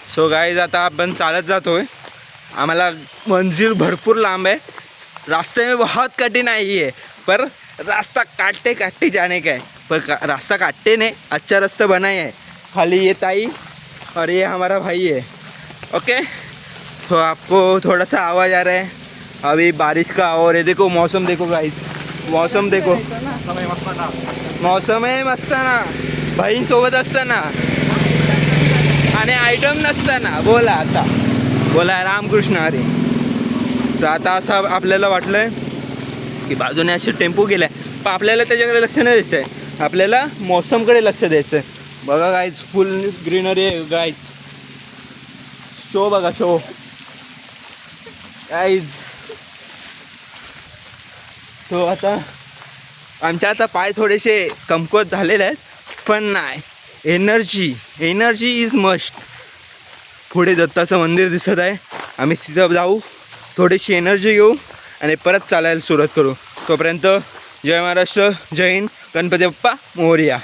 So guys आता आपण चालत जातोय. आम्हाला मंजिल भरपूर लांब है. रास्ते में बहुत कठिनाई है पर रास्ता काटते काटते जाने का है. पर रास्ता काटते नहीं, अच्छा रास्ता बनाया है. खाली ये ताई और ये हमारा भाई है. ओके, तो आपको थोड़ा सा आवाज़ आ रहा है अभी बारिश का. और ये देखो मौसम देखो गाइज, मौसम देखो. मौसम आहे मस्ताना, बहीणसोबत असताना आणि आयटम नसताना. बोला आता, बोला रामकृष्ण हरी. तर आता असं आपल्याला वाटलं आहे की बाजूने असे टेम्पो गेले आहे, पण आपल्याला त्याच्याकडे लक्ष नाही द्यायचं आहे. आपल्याला मौसमकडे लक्ष द्यायचं आहे. बघा गाईज, फुल ग्रीनरी आहे गाईज. शो बघा, शो गाईज. तो आता आमच्या आता पाय थोडेसे कमकुवत झालेले आहेत, पण नाही, एनर्जी इज मस्ट. पुढे दत्ताचं मंदिर दिसत आहे, आम्ही तिथं जाऊ, थोडीशी एनर्जी घेऊ आणि परत चालायला सुरुवात करू. तोपर्यंत जय महाराष्ट्र, जय हिंद, गणपती बाप्पा मोरया.